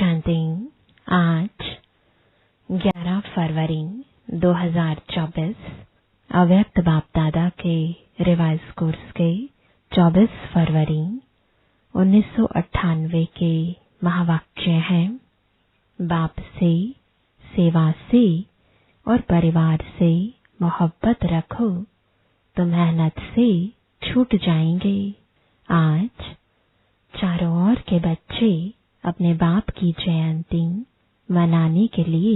Chanting. आज 11 फरवरी 2024 अव्यक्त बाप दादा के रिवाइज कोर्स के 24 फरवरी 1998 के महावाक्य हैं। बाप से, सेवा से और परिवार से मोहब्बत रखो तो मेहनत से छूट जाएंगे। आज चारों ओर के बच्चे अपने बाप की जयंती मनाने के लिए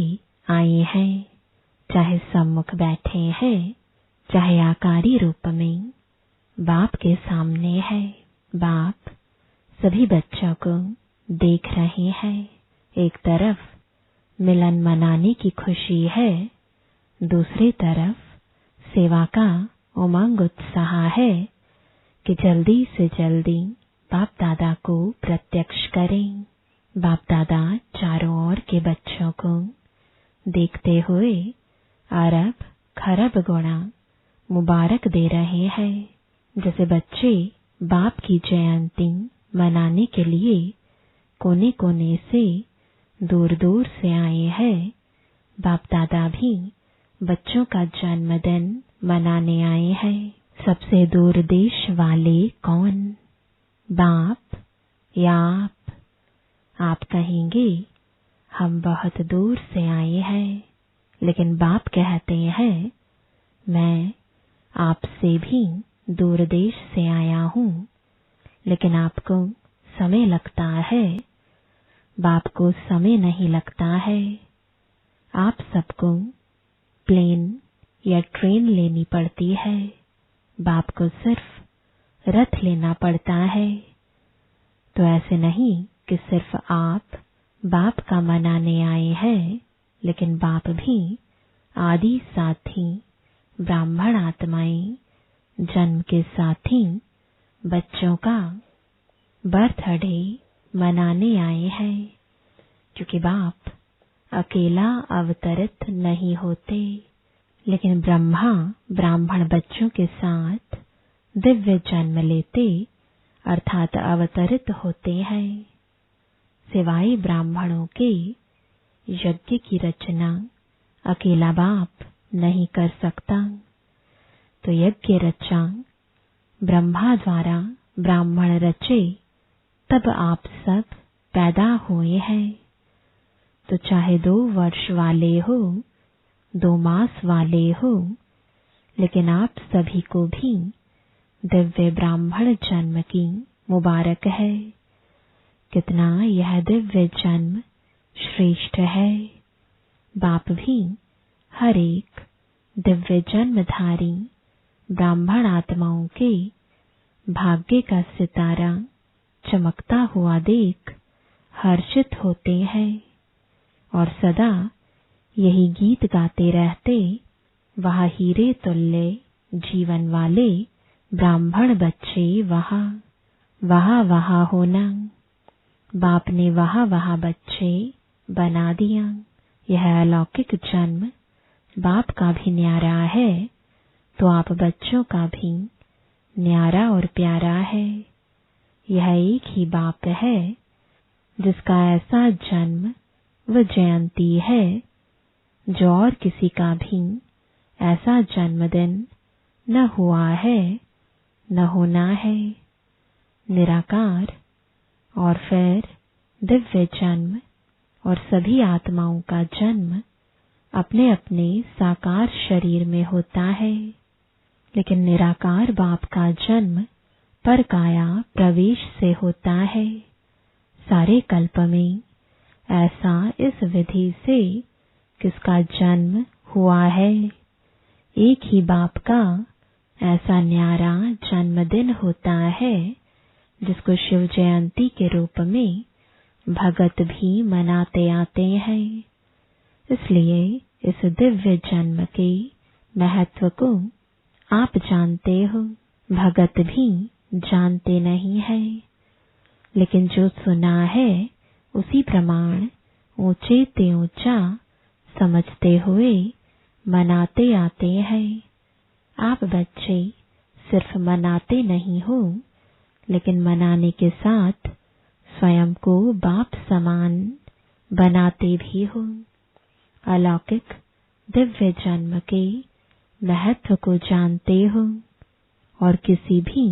आए हैं। चाहे सम्मुख बैठे हैं, चाहे आकारी रूप में बाप के सामने है। बाप सभी बच्चों को देख रहे हैं। एक तरफ मिलन मनाने की खुशी है, दूसरी तरफ सेवा का उमंग उत्साह है कि जल्दी से जल्दी बाप दादा को प्रत्यक्ष करें। बाप दादा चारों ओर के बच्चों को देखते हुए अरब खरब गुणा मुबारक दे रहे हैं। जैसे बच्चे बाप की जयंती मनाने के लिए कोने कोने से दूर दूर से आए हैं, बाप दादा भी बच्चों का जन्मदिन मनाने आए हैं। सबसे दूर देश वाले कौन? बाप या आप कहेंगे हम बहुत दूर से आए हैं, लेकिन बाप कहते हैं मैं आपसे भी दूर देश से आया हूँ, लेकिन आपको समय लगता है। बाप को समय नहीं लगता है। आप सबको प्लेन या ट्रेन लेनी पड़ती है, बाप को सिर्फ रथ लेना पड़ता है। तो ऐसे नहीं कि सिर्फ आप बाप का मनाने आए हैं, लेकिन बाप भी आदि साथी ब्राह्मण आत्माएं जन्म के साथी बच्चों का बर्थडे मनाने आए हैं, क्योंकि बाप अकेला अवतरित नहीं होते, लेकिन ब्रह्मा ब्राह्मण बच्चों के साथ दिव्य जन्म लेते अर्थात अवतरित होते हैं। सिवाय ब्राह्मणों के यज्ञ की रचना अकेला बाप नहीं कर सकता। तो यज्ञ रचा ब्रह्मा द्वारा ब्राह्मण रचे, तब आप सब पैदा हुए हैं। तो चाहे 2 वर्ष वाले हो, 2 मास वाले हो, लेकिन आप सभी को भी दिव्य ब्राह्मण जन्म की मुबारक है। कितना यह दिव्य जन्म श्रेष्ठ है। बाप भी हर एक दिव्य जन्मधारी ब्राह्मण आत्माओं के भाग्य का सितारा चमकता हुआ देख हर्षित होते हैं और सदा यही गीत गाते रहते, वह हीरे तुल्य जीवन वाले ब्राह्मण बच्चे वहाँ वहाँ होना। बाप ने वहाँ बच्चे बना दिया। यह अलौकिक जन्म बाप का भी न्यारा है, तो आप बच्चों का भी न्यारा और प्यारा है। यह एक ही बाप है जिसका ऐसा जन्म व जयंती है जो और किसी का भी ऐसा जन्मदिन न हुआ है न होना है। निराकार और फिर दिव्य जन्म और सभी आत्माओं का जन्म अपने अपने साकार शरीर में होता है, लेकिन निराकार बाप का जन्म परकाया प्रवेश से होता है। सारे कल्प में ऐसा इस विधि से किसका जन्म हुआ है? एक ही बाप का ऐसा न्यारा जन्मदिन होता है जिसको शिव जयंती के रूप में भगत भी मनाते आते हैं। इसलिए इस दिव्य जन्म के महत्व को आप जानते हो, भगत भी जानते नहीं है, लेकिन जो सुना है उसी प्रमाण ऊंचे ते ऊंचा समझते हुए मनाते आते हैं। आप बच्चे सिर्फ मनाते नहीं हो, लेकिन मनाने के साथ स्वयं को बाप समान बनाते भी हो। अलौकिक दिव्य जन्म के महत्व को जानते हो और किसी भी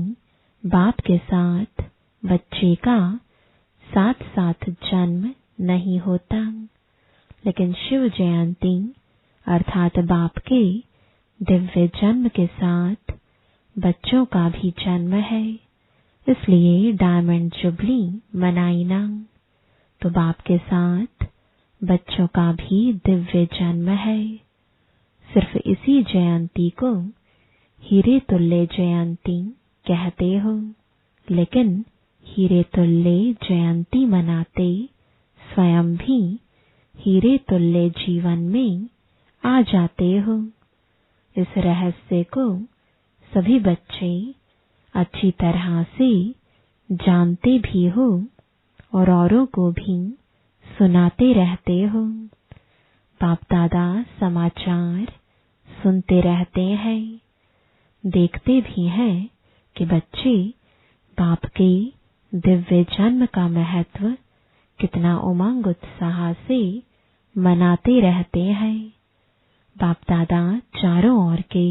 बाप के साथ बच्चे का साथ साथ जन्म नहीं होता, लेकिन शिव जयंती अर्थात बाप के दिव्य जन्म के साथ बच्चों का भी जन्म है। इसलिए डायमंड जुबली मनाई ना, तो बाप के साथ बच्चों का भी दिव्य जन्म है। सिर्फ इसी जयंती को हीरे तुल्य जयंती कहते हो, लेकिन हीरे तुल्य जयंती मनाते स्वयं भी हीरे तुल्य जीवन में आ जाते हो। इस रहस्य को सभी बच्चे अच्छी तरह से जानते भी हो और औरों को भी सुनाते रहते हो। बाप दादा समाचार सुनते रहते हैं, देखते भी हैं कि बच्चे बाप के दिव्य जन्म का महत्व कितना उमंग उत्साह से मनाते रहते हैं। बाप दादा चारों ओर के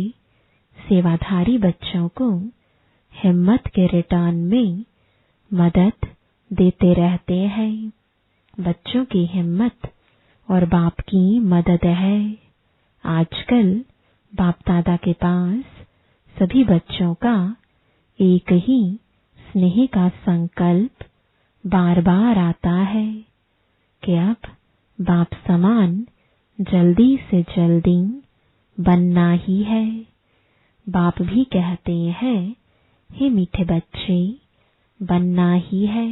सेवाधारी बच्चों को हिम्मत के रिटर्न में मदद देते रहते हैं। बच्चों की हिम्मत और बाप की मदद है। आजकल बाप दादा के पास सभी बच्चों का एक ही स्नेह का संकल्प बार बार आता है कि अब बाप समान जल्दी से जल्दी बनना ही है। बाप भी कहते हैं, हे मीठे बच्चे, बनना ही है।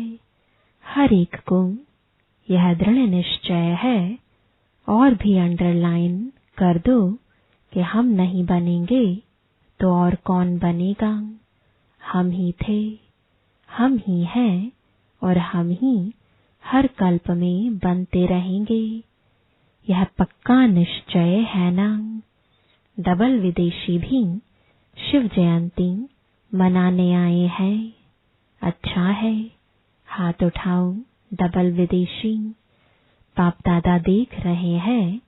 हर एक को यह दृढ़ निश्चय है और भी अंडरलाइन कर दो कि हम नहीं बनेंगे तो और कौन बनेगा। हम ही थे, हम ही हैं और हम ही हर कल्प में बनते रहेंगे। यह पक्का निश्चय है ना। डबल विदेशी भी शिव जयंती मनाने आए हैं। अच्छा है, हाथ उठाओ डबल विदेशी। बाप दादा देख रहे हैं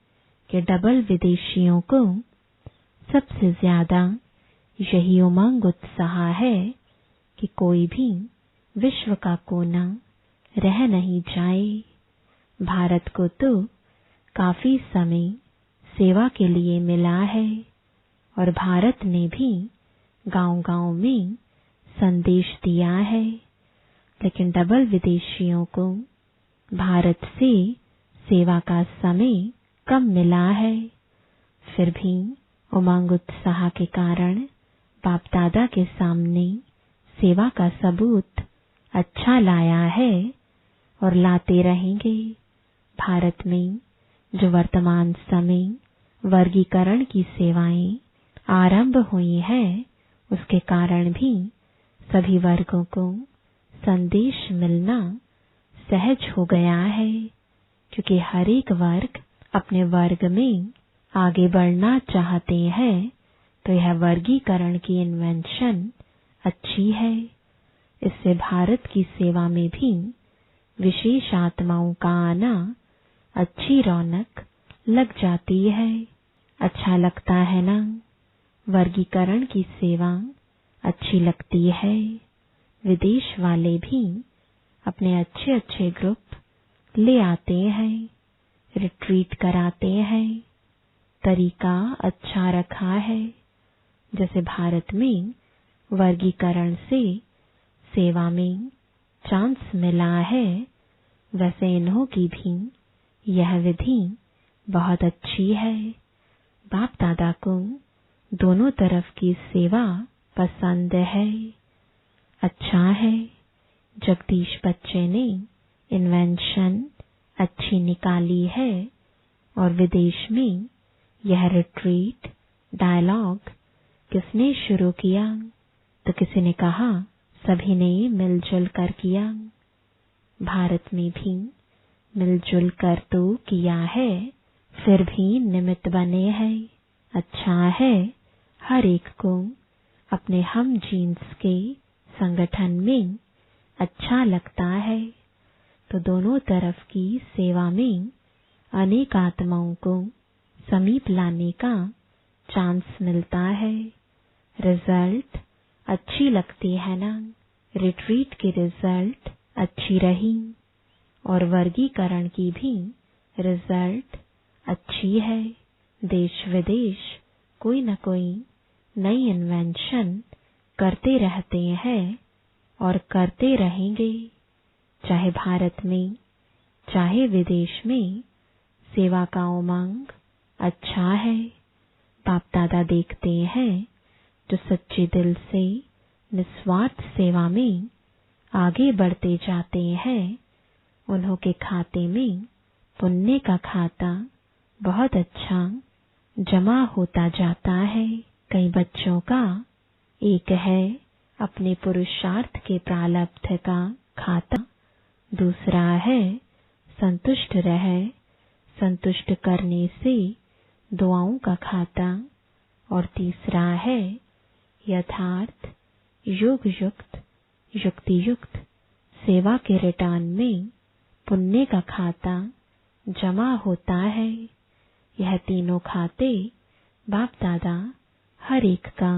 कि डबल विदेशियों को सबसे ज्यादा यही उमंग उत्साह है कि कोई भी विश्व का कोना रह नहीं जाए। भारत को तो काफी समय सेवा के लिए मिला है और भारत ने भी गांव-गांव में संदेश दिया है, लेकिन डबल विदेशियों को भारत से सेवा का समय कम मिला है। फिर भी उमंग उत्साह के कारण बाप दादा के सामने सेवा का सबूत अच्छा लाया है और लाते रहेंगे। भारत में जो वर्तमान समय वर्गीकरण की सेवाएं आरंभ हुई है, उसके कारण भी सभी वर्गों को संदेश मिलना सहज हो गया है, क्योंकि हर एक वर्ग अपने वर्ग में आगे बढ़ना चाहते हैं। तो यह वर्गीकरण की इन्वेंशन अच्छी है। इससे भारत की सेवा में भी विशेष आत्माओं का आना अच्छी रौनक लग जाती है। अच्छा लगता है ना। वर्गीकरण की सेवा अच्छी लगती है। विदेश वाले भी अपने अच्छे अच्छे ग्रुप ले आते हैं, रिट्रीट कराते हैं। तरीका अच्छा रखा है। जैसे भारत में वर्गीकरण से सेवा में चांस मिला है, वैसे इन्हों की भी यह विधि बहुत अच्छी है। बाप दादा को दोनों तरफ की सेवा पसंद है। अच्छा है, जगदीश बच्चे ने इन्वेंशन अच्छी निकाली है और विदेश में यह रिट्रीट डायलॉग किसने शुरू किया? तो किसी ने कहा सभी ने मिलजुल कर किया। भारत में भी मिलजुल कर तो किया है, फिर भी निमित्त बने हैं। अच्छा है, हर एक को अपने हम जीन्स के संगठन में अच्छा लगता है, तो दोनों तरफ की सेवा में अनेक आत्माओं को समीप लाने का चांस मिलता है। रिजल्ट अच्छी लगती है ना? रिट्रीट की रिजल्ट अच्छी रही और वर्गीकरण की भी रिजल्ट अच्छी है। देश विदेश कोई न कोई नई इन्वेंशन करते रहते हैं और करते रहेंगे। चाहे भारत में चाहे विदेश में सेवा का उमंग अच्छा है। बाप दादा देखते हैं जो सच्चे दिल से निस्वार्थ सेवा में आगे बढ़ते जाते हैं, उन्हों के खाते में पुण्य का खाता बहुत अच्छा जमा होता जाता है। कई बच्चों का एक है अपने पुरुषार्थ के प्रारब्ध का खाता, दूसरा है संतुष्ट रहे संतुष्ट करने से दुआओं का खाता और तीसरा है यथार्थ योग युक्त युक्ति युक्त सेवा के रिटर्न में पुण्य का खाता जमा होता है। यह तीनों खाते बाप दादा हर एक का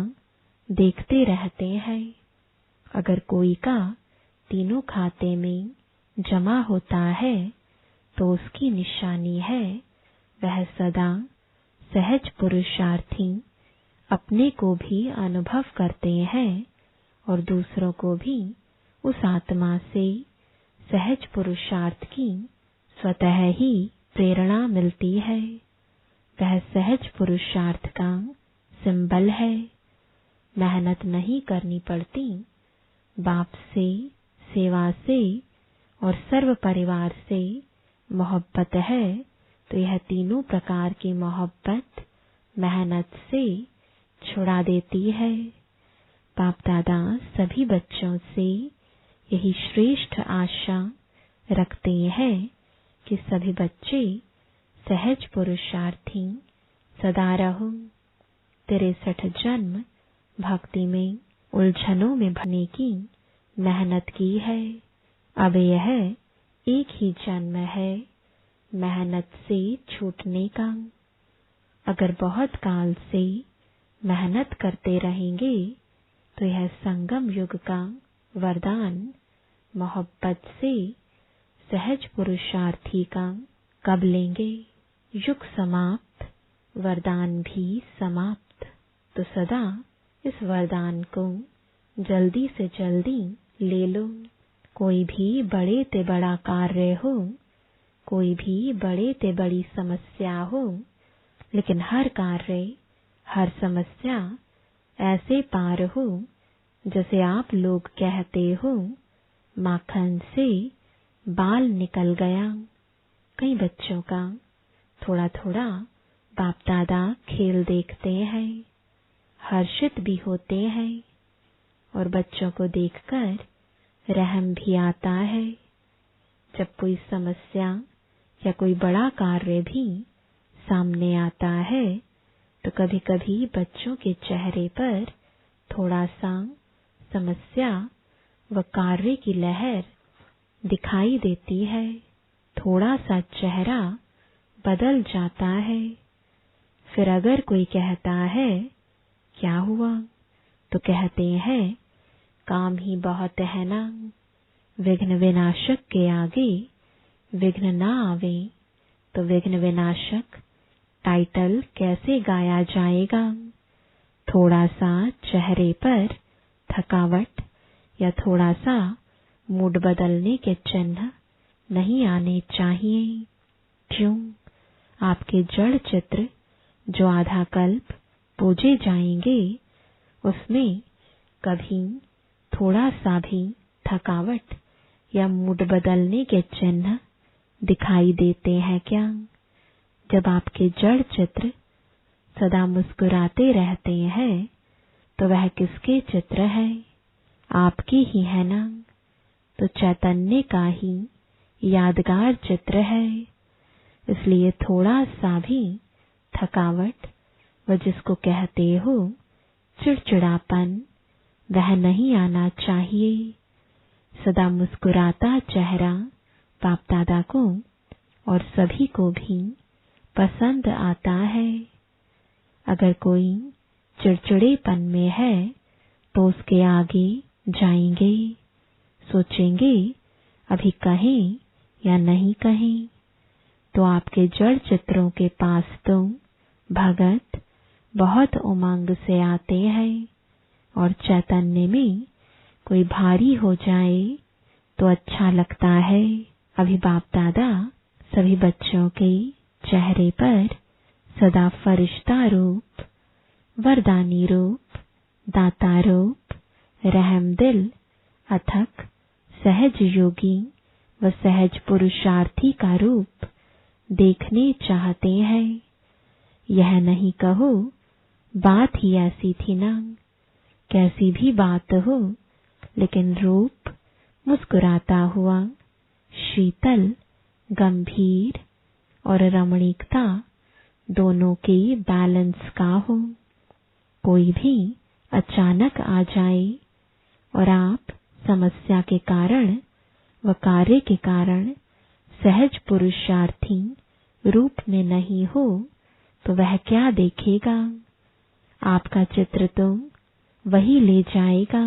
देखते रहते हैं। अगर कोई का तीनों खाते में जमा होता है तो उसकी निशानी है वह सदा सहज पुरुषार्थी अपने को भी अनुभव करते हैं और दूसरों को भी उस आत्मा से सहज पुरुषार्थ की स्वतः ही प्रेरणा मिलती है। वह सहज पुरुषार्थ का सिंबल है। मेहनत नहीं करनी पड़ती। बाप से, सेवा से और सर्व परिवार से मोहब्बत है तो यह तीनों प्रकार की मोहब्बत मेहनत से छुड़ा देती है। बाप दादा सभी बच्चों से यही श्रेष्ठ आशा रखते हैं कि सभी बच्चे सहज पुरुषार्थी सदा रहो। 63 जन्म भक्ति में उलझनों में भरने की मेहनत की है। अब यह एक ही जन्म है मेहनत से छूटने का। अगर बहुत काल से मेहनत करते रहेंगे तो यह संगम युग का वरदान मोहब्बत से सहज पुरुषार्थी का कब लेंगे। युग समाप्त, वरदान भी समाप्त। तो सदा इस वरदान को जल्दी से जल्दी ले लो। कोई भी बड़े ते बड़ा कार्य हो, कोई भी बड़े ते बड़ी समस्या हो, लेकिन हर कार्य हर समस्या ऐसे पार हो जैसे आप लोग कहते हो माखन से बाल निकल गया। कई बच्चों का थोड़ा थोड़ा बाप दादा खेल देखते हैं, हर्षित भी होते हैं और बच्चों को देखकर रहम भी आता है। जब कोई समस्या या कोई बड़ा कार्य भी सामने आता है तो कभी कभी बच्चों के चेहरे पर थोड़ा सा समस्या व कार्य की लहर दिखाई देती है। थोड़ा सा चेहरा बदल जाता है। फिर अगर कोई कहता है क्या हुआ, तो कहते हैं काम ही बहुत है ना। विघ्न विनाशक के आगे विघ्न ना आवे तो विघ्न विनाशक टाइटल कैसे गाया जाएगा। थोड़ा सा चेहरे पर थकावट या थोड़ा सा मूड बदलने के चिन्ह नहीं आने चाहिए। क्यों? आपके जड़ चित्र जो आधा कल्प पूजे जाएंगे उसमें कभी थोड़ा सा भी थकावट या मूड बदलने के चिन्ह दिखाई देते हैं क्या? जब आपके जड़ चित्र सदा मुस्कुराते रहते हैं तो वह किसके चित्र है? आपके ही है ना। तो चैतन्य का ही यादगार चित्र है। इसलिए थोड़ा सा भी थकावट व जिसको कहते हो चिड़चिड़ापन वह नहीं आना चाहिए। सदा मुस्कुराता चेहरा बाप दादा को और सभी को भी पसंद आता है। अगर कोई चिड़चिड़ेपन में है तो उसके आगे जाएंगे, सोचेंगे अभी कहें या नहीं कहें। तो आपके जड़ चित्रों के पास तो भगत बहुत उमंग से आते हैं और चैतन्य में कोई भारी हो जाए तो अच्छा लगता है। अभी बाप दादा सभी बच्चों के चेहरे पर सदा फरिश्ता रूप, वरदानी रूप, दाता रूप, रहम दिल, अथक, सहज योगी व सहज पुरुषार्थी का रूप देखने चाहते हैं। यह नहीं कहो बात ही ऐसी थी ना, कैसी भी बात हो, लेकिन रूप मुस्कुराता हुआ, शीतल, गंभीर और रमणीकता दोनों के बैलेंस का हो। कोई भी अचानक आ जाए और आप समस्या के कारण व कार्य के कारण सहज पुरुषार्थी रूप में नहीं हो तो वह क्या देखेगा? आपका चित्र तो वही ले जाएगा।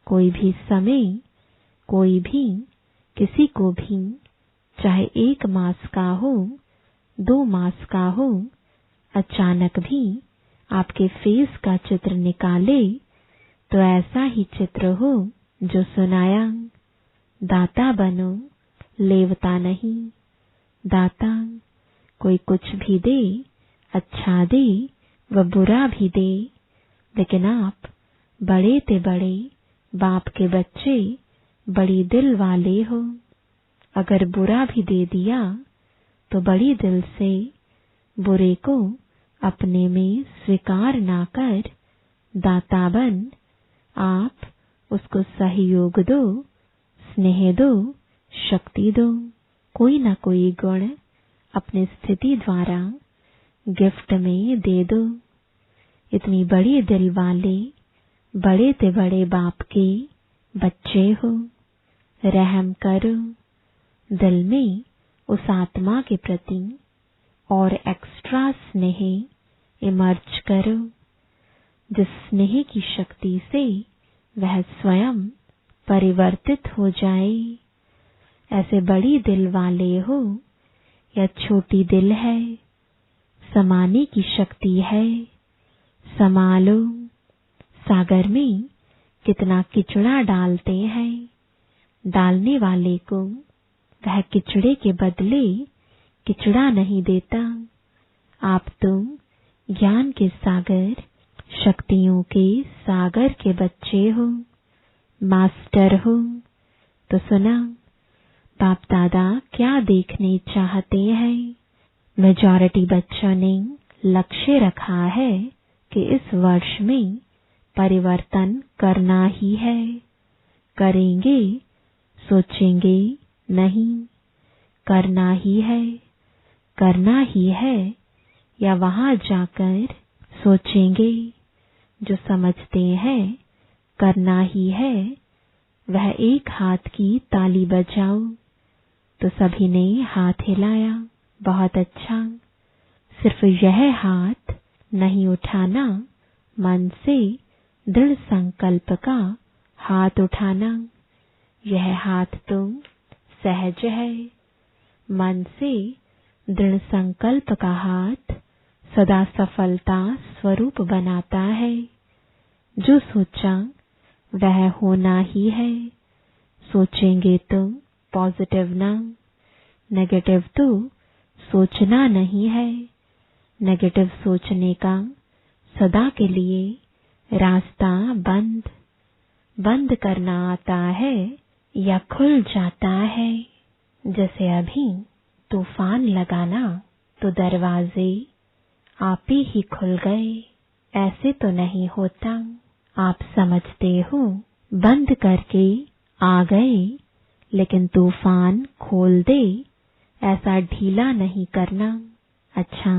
कोई भी समय, कोई भी किसी को भी, चाहे 1 मास का हो, 2 मास का हो, अचानक भी आपके फेस का चित्र निकाले तो ऐसा ही चित्र हो जो सुनाया, दाता बनो, लेवता नहीं। दाता कोई कुछ भी दे, अच्छा दे व बुरा भी दे, लेकिन आप बड़े ते बड़े बाप के बच्चे, बड़ी दिल वाले हो। अगर बुरा भी दे दिया तो बड़ी दिल से बुरे को अपने में स्वीकार ना कर दाता बन आप उसको सहयोग दो, स्नेह दो, शक्ति दो। कोई ना कोई गुण अपनी स्थिति द्वारा गिफ्ट में दे दो। इतनी बड़ी दिल वाले बड़े ते बड़े बाप के बच्चे हो। रहम करो, दिल में उस आत्मा के प्रति और एक्स्ट्रा स्नेह इमर्ज करो, जिस स्नेह की शक्ति से वह स्वयं परिवर्तित हो जाए। ऐसे बड़ी दिल वाले हो या छोटी दिल है, समाने की शक्ति है। समालो। सागर में कितना किचड़ा डालते हैं, डालने वाले को वह किचड़े के बदले किचड़ा नहीं देता। आप तुम ज्ञान के सागर, शक्तियों के सागर के बच्चे हो, मास्टर हो। तो सुना बाप दादा क्या देखने चाहते हैं? मेजॉरिटी बच्चों ने लक्ष्य रखा है कि इस वर्ष में परिवर्तन करना ही है। करेंगे, सोचेंगे नहीं, करना ही है। करना ही है या वहां जाकर सोचेंगे? जो समझते हैं करना ही है, वह एक हाथ की ताली बजाओ। तो सभी ने हाथ हिलाया। बहुत अच्छा। सिर्फ यह हाथ नहीं उठाना, मन से दृढ़ संकल्प का हाथ उठाना। यह हाथ तो सहज है। मन से दृढ़ संकल्प का हाथ सदा सफलता स्वरूप बनाता है। जो सोचा वह होना ही है। सोचेंगे तो पॉजिटिव ना, नेगेटिव तो सोचना नहीं है। नेगेटिव सोचने का सदा के लिए रास्ता बंद करना आता है या खुल जाता है। जैसे अभी तूफान लगाना तो दरवाजे आप ही खुल गए, ऐसे तो नहीं होता। आप समझते हो बंद करके आ गए, लेकिन तूफान खोल दे ऐसा ढीला नहीं करना। अच्छा,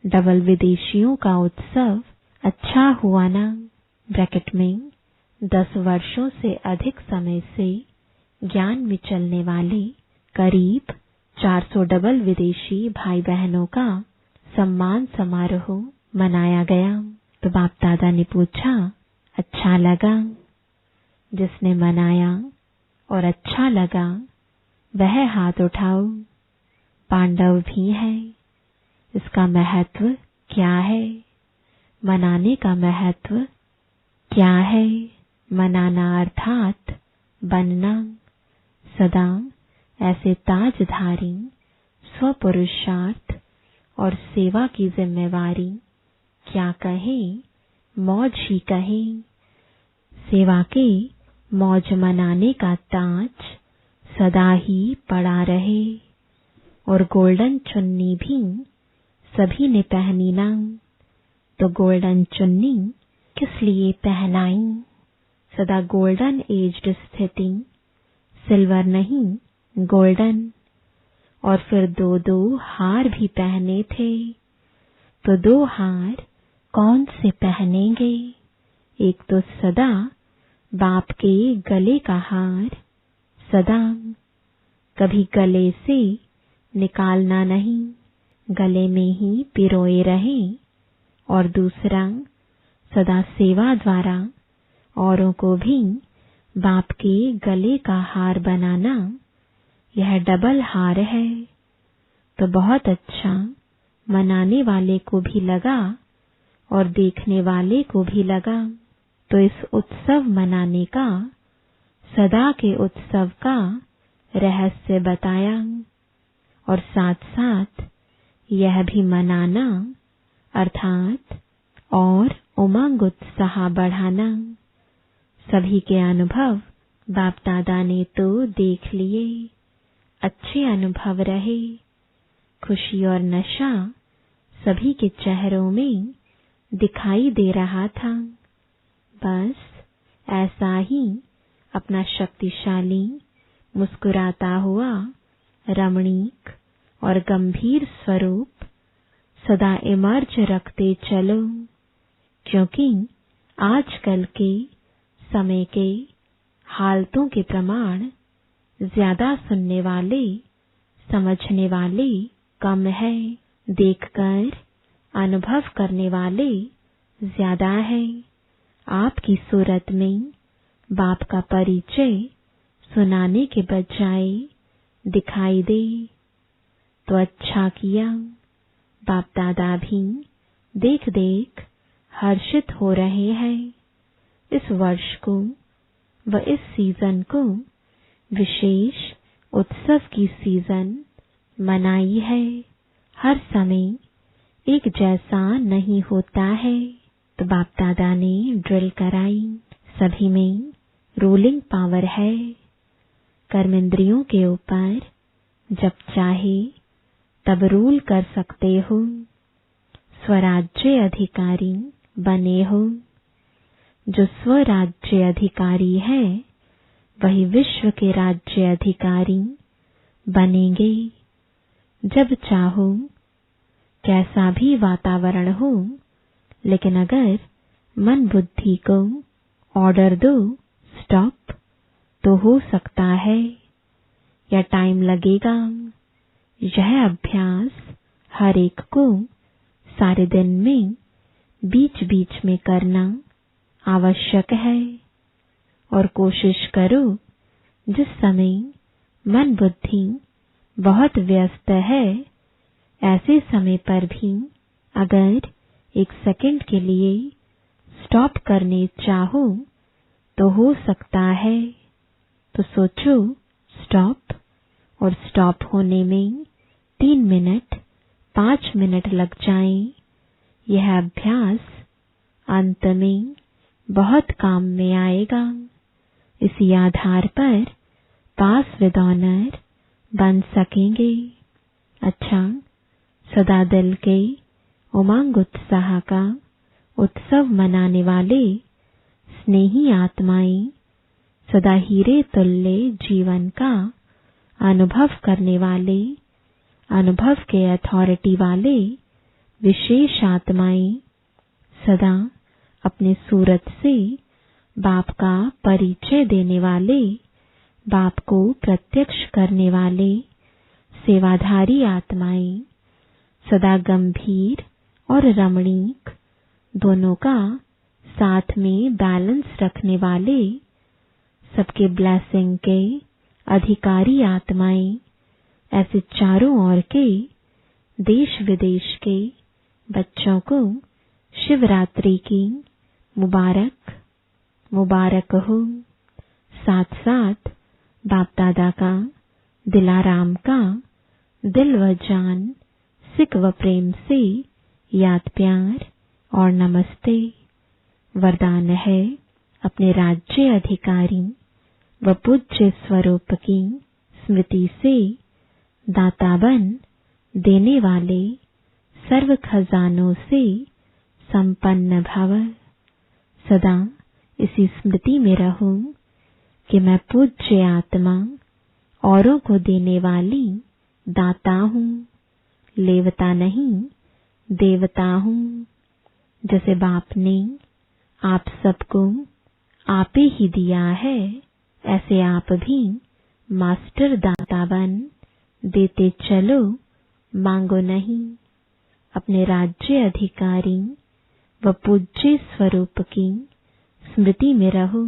डबल विदेशियों का उत्सव अच्छा हुआ ना? ब्रैकेट में 10 वर्षों से अधिक समय से ज्ञान में चलने वाले करीब 400 डबल विदेशी भाई बहनों का सम्मान समारोह मनाया गया। तो बाप दादा ने पूछा, अच्छा लगा? जिसने मनाया और अच्छा लगा वह हाथ उठाओ। पांडव भी है। इसका महत्व क्या है? मनाने का महत्व क्या है? मनाना अर्थात बनना। सदा ऐसे ताजधारी स्वपुरुषार्थ और सेवा की जिम्मेवारी क्या कहें, मौज ही कहें। सेवा के मौज मनाने का ताज सदा ही पड़ा रहे। और गोल्डन चुन्नी भी सभी ने पहनी ना। तो गोल्डन चुन्नी किस लिए पहनाई? सदा गोल्डन एज्ड स्थिति, सिल्वर नहीं गोल्डन। और फिर दो दो हार भी पहने थे। तो 2 हार कौन से पहनेंगे? एक तो सदा बाप के गले का हार, सदा कभी गले से निकालना नहीं, गले में ही पिरोए रहे। और दूसरा सदा सेवा द्वारा औरों को भी बाप के गले का हार बनाना। यह डबल हार है। तो बहुत अच्छा मनाने वाले को भी लगा और देखने वाले को भी लगा। तो इस उत्सव मनाने का, सदा के उत्सव का रहस्य बताया। और साथ साथ यह भी मनाना अर्थात और उमंग उत्साह बढ़ाना। सभी के अनुभव बाप दादा ने तो देख लिए। अच्छे अनुभव रहे। खुशी और नशा सभी के चेहरों में दिखाई दे रहा था। बस ऐसा ही अपना शक्तिशाली मुस्कुराता हुआ रमणीक और गंभीर स्वरूप सदा इमर्ज रखते चलो। क्योंकि आजकल के समय के हालतों के प्रमाण ज्यादा सुनने वाले, समझने वाले कम है। देखकर अनुभव करने वाले ज्यादा है। आपकी सूरत में बाप का परिचय सुनाने के बजाय दिखाई दे तो अच्छा किया। बाप दादा भी देख देख हर्षित हो रहे हैं। इस वर्ष को व इस सीजन को विशेष उत्सव की सीजन मनाई है। हर समय एक जैसा नहीं होता है। तो बाप दादा ने ड्रिल कराई। सभी में रूलिंग पावर है। कर्मेंद्रियों के ऊपर जब चाहे तब रूल कर सकते हो। स्वराज्य अधिकारी बने हो। जो स्वराज्य अधिकारी है वही विश्व के राज्य अधिकारी बनेंगे। जब चाहो कैसा भी वातावरण हो, लेकिन अगर मन बुद्धि को ऑर्डर दो स्टॉप, तो हो सकता है या टाइम लगेगा। यह अभ्यास हर एक को सारे दिन में बीच बीच में करना आवश्यक है। और कोशिश करो जिस समय मन बुद्धि बहुत व्यस्त है, ऐसे समय पर भी अगर 1 सेकंड के लिए स्टॉप करने चाहो तो हो सकता है। तो सोचो स्टॉप, और स्टॉप होने में 3 मिनट 5 मिनट लग जाएं। यह अभ्यास अंत में बहुत काम में आएगा। इसी आधार पर पास विद ऑनर बन सकेंगे। अच्छा, सदा दिल के उमंग उत्साह का उत्सव मनाने वाले स्नेही आत्माएं, सदा हीरे तुल्य जीवन का अनुभव करने वाले, अनुभव के अथॉरिटी वाले विशेष आत्माएं, सदा अपने सूरत से बाप का परिचय देने वाले बाप को प्रत्यक्ष करने वाले सेवाधारी आत्माएं, सदा गंभीर और रमणीक दोनों का साथ में बैलेंस रखने वाले, सबके ब्लेसिंग के अधिकारी आत्माएं, ऐसे चारों ओर के देश विदेश के बच्चों को शिवरात्रि की मुबारक मुबारक हो। साथ साथ बाप दादा का दिलाराम का दिल व जान, सिक व प्रेम से याद प्यार और नमस्ते। वरदान है अपने राज्य अधिकारी व पूज्य स्वरूप की स्मृति से दाता बन देने वाले सर्व खजानों से संपन्न भव। सदा इसी स्मृति में रहूं कि मैं पूज्य आत्मा औरों को देने वाली दाता हूँ, लेवता नहीं देवता हूँ। जैसे बाप ने आप सबको आपे ही दिया है, ऐसे आप भी मास्टर दाता बन देते चलो, मांगो नहीं। अपने राज्य अधिकारी व पूज्य स्वरूप की स्मृति में रहो।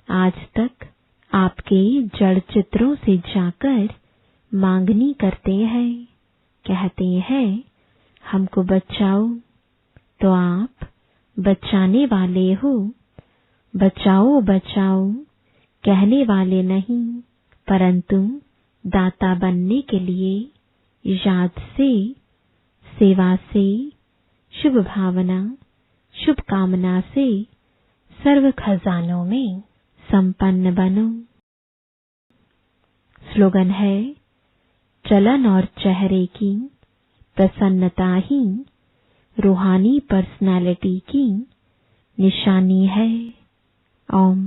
आज तक आपके जड़ चित्रों से जाकर मांगनी करते हैं, कहते हैं हमको बचाओ, तो आप बचाने वाले हो। बचाओ बचाओ कहने वाले नहीं, परंतु दाता बनने के लिए याद से, सेवा से, शुभ भावना, शुभ कामना से सर्व खजानों में संपन्न बनो। स्लोगन है, चलन और चेहरे की प्रसन्नता ही रूहानी पर्सनालिटी की निशानी है। ओम